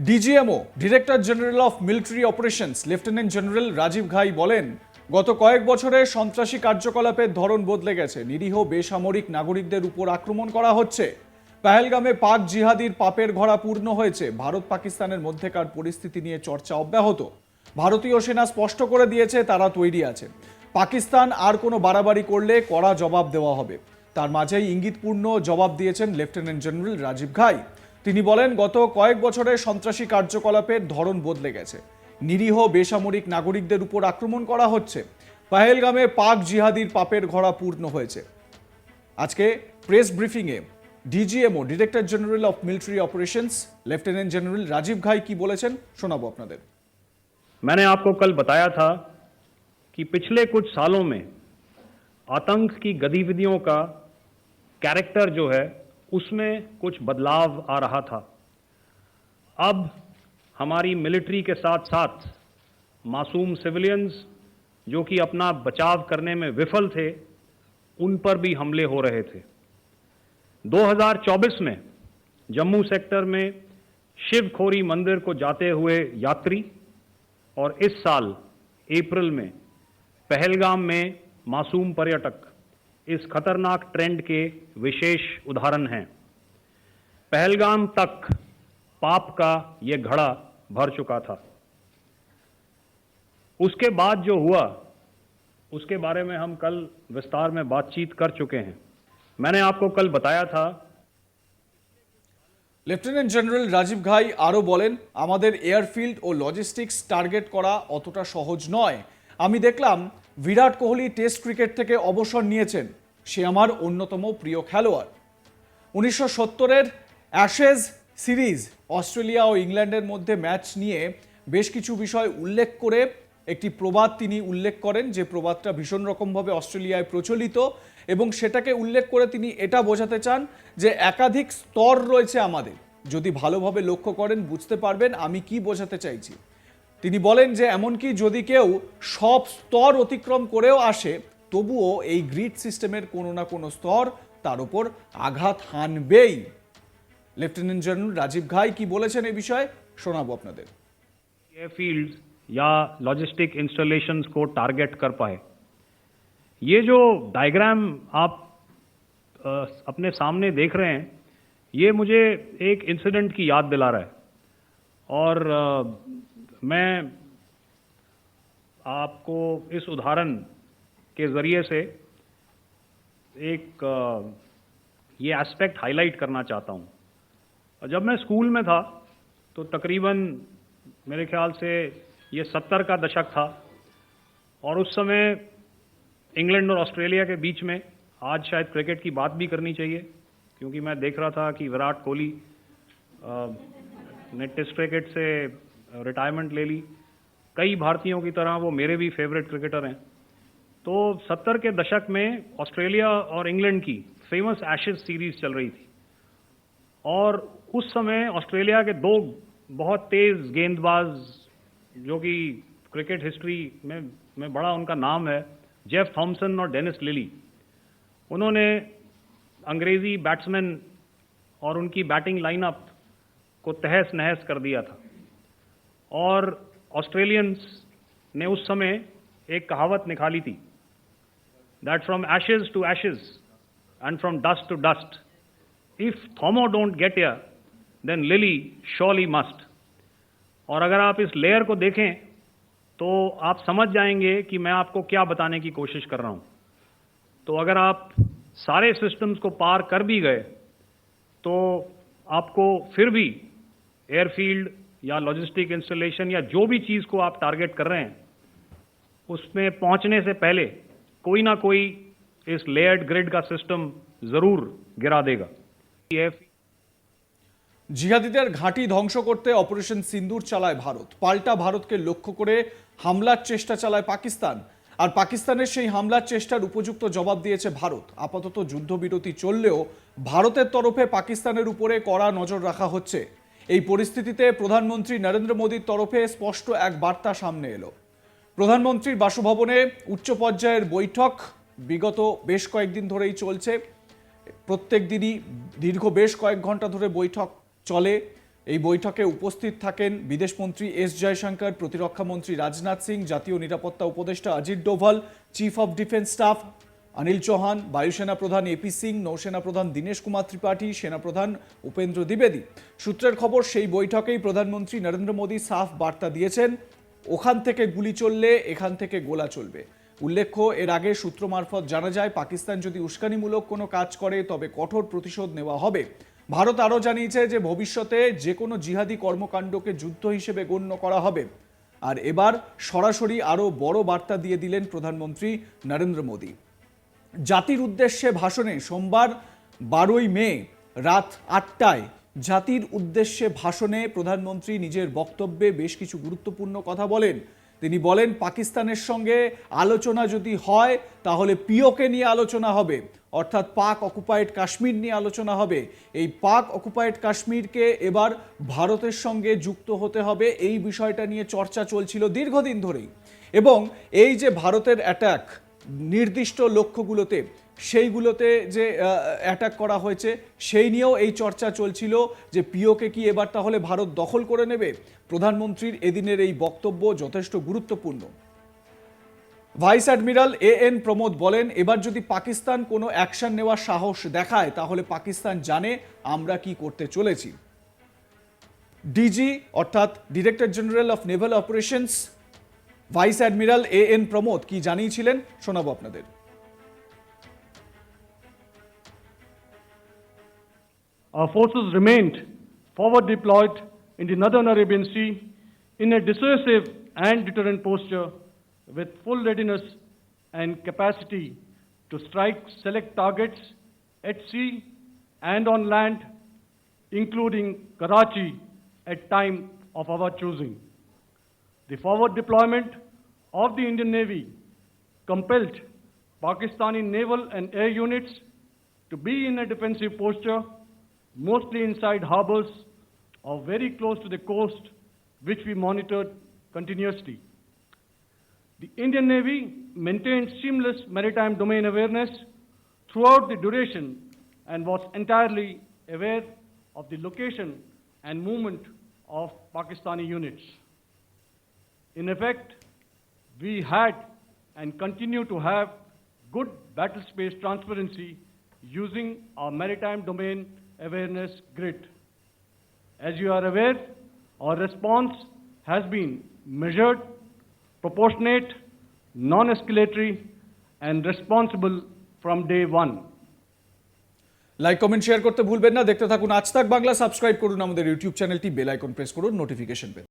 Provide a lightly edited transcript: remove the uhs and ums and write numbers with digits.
DGMO director general of military operations lieutenant general Rajiv Ghai বলেন, গত কয়েক বছরে সন্ত্রাসী কার্যকলাপের ধরন বদলে গেছে। নিরীহ বেসামরিক নাগরিকদের উপর আক্রমণ করা হচ্ছে। পেহেলগামে পাক জিহাদির পাপের ঘোড়া পূর্ণ হয়েছে। ভারত পাকিস্তানের মধ্যেকার পরিস্থিতি নিয়ে চর্চা অব্যাহত। ভারতীয় সেনা স্পষ্ট করে দিয়েছে তারা তৈরি আছে। পাকিস্তান আর কোনো বাড়াবাড়ি করলে কড়া জবাব দেওয়া হবে। তার মাঝেই ইঙ্গিতপূর্ণ জবাব দিয়েছেন লেফটেন্যান্ট জেনারেল রাজীব ঘাই। তিনি বলেন, গত কয়েক বছরে সন্ত্রাসী কার্যকলাপের ধরন বদলে গেছে। নিরীহ বেসামরিক নাগরিকদের উপর আক্রমণ করা হচ্ছে। পেহেলগামে পাক জিহাদির পাপের ঘোড়া পূর্ণ হয়েছে। আজকে প্রেস ব্রিফিংয়ে DGMO director general of military operations lieutenant general Rajiv Ghai কি বলেছেন শোনাবো আপনাদের। मैंने आपको कल बताया था कि पिछले कुछ सालों में आतंक की गतिविधियों का कैरेक्टर जो है उसमें कुछ बदलाव आ रहा था। अब हमारी मिलिट्री के साथ साथ मासूम सिविलियंस जो कि अपना बचाव करने में विफल थे, उन पर भी हमले हो रहे थे। 2024 में जम्मू सेक्टर में शिवखोरी मंदिर को जाते हुए यात्री और इस साल अप्रैल में पहलगाम में मासूम पर्यटक इस खतरनाक ट्रेंड के विशेष उदाहरण हैं। पहलगाम तक पाप का ये घड़ा भर चुका था। उसके बाद जो हुआ उसके बारे में हम कल विस्तार में बातचीत कर चुके हैं। मैंने आपको कल बताया था। লেফটেন্যান্ট জেনারেল রাজীব ঘাই আরও বলেন, আমাদের এয়ারফিল্ড ও লজিস্টিক্স টার্গেট করা অতটা সহজ নয়। আমি দেখলাম বিরাট কোহলি টেস্ট ক্রিকেট থেকে অবসর নিয়েছেন। সে আমার অন্যতম প্রিয় খেলোয়াড়। 1970-এর অ্যাশেজ সিরিজ অস্ট্রেলিয়া ও ইংল্যান্ডের মধ্যে ম্যাচ নিয়ে বেশ কিছু বিষয় উল্লেখ করে একটি প্রবাদ তিনি উল্লেখ করেন, যে প্রবাদটা ভীষণ রকমভাবে অস্ট্রেলিয়ায় প্রচলিত, এবং সেটাকে উল্লেখ করে তিনি এটা বোঝাতে চান যে একাধিক স্তর রয়েছে আমাদের। যদি ভালোভাবে লক্ষ্য করেন বুঝতে পারবেন আমি কি বোঝাতে চাইছি। তিনি বলেন যে এমনকি যদি কেউ সব স্তর অতিক্রম করেও আসে, তবুও এই গ্রিড সিস্টেমের কোনো না কোনো স্তর তার উপর আঘাত হানবেই। লেফটেন্যান্ট জেনারেল রাজীব ঘাই কি বলেছেন এই বিষয়ে শোনাবো আপনাদের। एयरफील्ड या लॉजिस्टिक इंस्टॉलेशंस को टारगेट कर पाए। ये जो डायग्राम आप अपने सामने देख रहे हैं, ये मुझे एक इंसिडेंट की याद दिला रहा है। और मैं आपको इस उदाहरण के ज़रिए से एक ये एस्पेक्ट हाईलाइट करना चाहता हूँ। जब मैं स्कूल में था तो तकरीबन मेरे ख्याल से ये 70 का दशक था, और उस समय इंग्लैंड और ऑस्ट्रेलिया के बीच में, आज शायद क्रिकेट की बात भी करनी चाहिए क्योंकि मैं देख रहा था कि विराट कोहली ने टेस्ट क्रिकेट से रिटायरमेंट ले ली। कई भारतीयों की तरह वो मेरे भी फेवरेट क्रिकेटर हैं। तो 70 के दशक में ऑस्ट्रेलिया और इंग्लैंड की फेमस एशेज सीरीज चल रही थी, और उस समय ऑस्ट्रेलिया के दो बहुत तेज गेंदबाज जो कि क्रिकेट हिस्ट्री में बड़ा उनका नाम है, जेफ थॉमसन और डेनिस लिली, उन्होंने अंग्रेजी बैट्समैन और उनकी बैटिंग लाइनअप को तहस नहस कर दिया था। और ऑस्ट्रेलियंस ने उस समय एक कहावत निकाली थी, that from ashes to ashes and from dust to dust, if Thommo don't get here then Lillee surely must. और अगर आप इस लेयर को देखें तो आप समझ जाएंगे कि मैं आपको क्या बताने की कोशिश कर रहा हूं। तो अगर आप सारे सिस्टम्स को पार कर भी गए तो आपको फिर भी एयरफील्ड या लॉजिस्टिक इंस्टॉलेशन या जो भी चीज़ को आप टारगेट कर रहे हैं उसमें पहुंचने से पहले कोई ना कोई इस लेयर्ड ग्रिड का सिस्टम ज़रूर गिरा देगा। জিহাদিদের ঘাঁটি ধ্বংস করতে অপারেশন সিন্দুর চালায় ভারত। পাল্টা ভারতকে লক্ষ্য করে হামলার চেষ্টা চালায় পাকিস্তান, আর পাকিস্তানের সেই হামলার চেষ্টার উপযুক্ত জবাব দিয়েছে ভারত। আপাতত যুদ্ধবিরতি চললেও ভারতের তরফে পাকিস্তানের উপরে কড়া নজর রাখা হচ্ছে। এই পরিস্থিতিতে প্রধানমন্ত্রী নরেন্দ্র মোদীর তরফে স্পষ্ট এক বার্তা সামনে এলো। প্রধানমন্ত্রীর বাসভবনে উচ্চ পর্যায়ের বৈঠক বিগত বেশ কয়েকদিন ধরেই চলছে। প্রত্যেক দিনই দীর্ঘ বেশ কয়েক ঘন্টা ধরে বৈঠক চলে এই বৈঠকে উপস্থিত থাকেন বিদেশমন্ত্রী এস জয়শঙ্কর, প্রতিরক্ষামন্ত্রী রাজনাথ সিং, জাতীয় নিরাপত্তা উপদেষ্টা Ajit Doval, chief of defence staff Anil Chauhan, বায়ুসেনা প্রধান এপি সিং, নৌসেনা প্রধান দীনেশ কুমার ত্রিপাঠী, সেনাপ্রধান উপেন্দ্র দ্বিবেদী। সূত্রের খবর, সেই বৈঠকেই প্রধানমন্ত্রী নরেন্দ্র মোদী সাফ বার্তা দিয়েছেন, ওখান থেকে গুলি চললে এখান থেকে গোলা চলবে। উল্লেখ্য, এর আগে সূত্র মারফত জানা যায়, পাকিস্তান যদি উস্কানিমূলক কোনো কাজ করে তবে কঠোর প্রতিশোধ নেওয়া হবে। ভারত আরও জানিয়েছে যে ভবিষ্যতে যে কোনো জিহাদি কর্মকাণ্ডকে যুদ্ধ হিসেবে গণ্য করা হবে। আর এবার সরাসরি আরও বড় বার্তা দিয়ে দিলেন প্রধানমন্ত্রী নরেন্দ্র মোদী। জাতির উদ্দেশ্যে ভাষণে সোমবার 12ই মে রাত 8টায় জাতির উদ্দেশ্যে ভাষণে প্রধানমন্ত্রী নিজের বক্তব্যে বেশ কিছু গুরুত্বপূর্ণ কথা বলেন। তিনি বলেন, পাকিস্তানের সঙ্গে আলোচনা যদি হয় তাহলে পিওকে নিয়ে আলোচনা হবে, অর্থাৎ পাক অকুপায়েড কাশ্মীর নিয়ে আলোচনা হবে। এই পাক অকুপায়েড কাশ্মীরকে এবার ভারতের সঙ্গে যুক্ত হতে হবে, এই বিষয়টা নিয়ে চর্চা চলছিল দীর্ঘদিন ধরেই। এবং এই যে ভারতের অ্যাটাক নির্দিষ্ট লক্ষ্যগুলোতে, সেইগুলোতে যে অ্যাটাক করা হয়েছে সেই নিয়েও এই চর্চা চলছিল যে পিওকে কি এবার তাহলে ভারত দখল করে নেবে। প্রধানমন্ত্রীর এদিনের এই বক্তব্য যথেষ্ট গুরুত্বপূর্ণ। ভাইস অ্যাডমিরাল এএন প্রমোদ বলেন, এবার যদি পাকিস্তান কোনো অ্যাকশন নেওয়ার সাহস দেখায় তাহলে পাকিস্তান জানে আমরা কি করতে চলেছি। ডিজি অর্থাৎ director general of Naval operations vice admiral AN Pramod কি জানিয়েছিলেন শোনাবো আপনাদের। Our forces remained forward deployed in the Northern Arabian Sea in a dissuasive and deterrent posture with full readiness and capacity to strike select targets at sea and on land, including Karachi at time of our choosing. The forward deployment of the Indian Navy compelled Pakistani naval and air units to be in a defensive posture, mostly inside harbors or very close to the coast, which we monitored continuously. The Indian Navy maintained seamless maritime domain awareness throughout the duration and was entirely aware of the location and movement of Pakistani units. In effect, we had and continue to have good battle space transparency using our maritime domain awareness grid. As you are aware, our response has been measured, proportionate, non-escalatory, and responsible from day one. Like comment share করতে ভুলবেন না। দেখতে থাকুন আজ তাক Bangla. Subscribe করুন আমাদের YouTube চ্যানেলটি, বেল আইকন প্রেস করুন নোটিফিকেশন পেতে।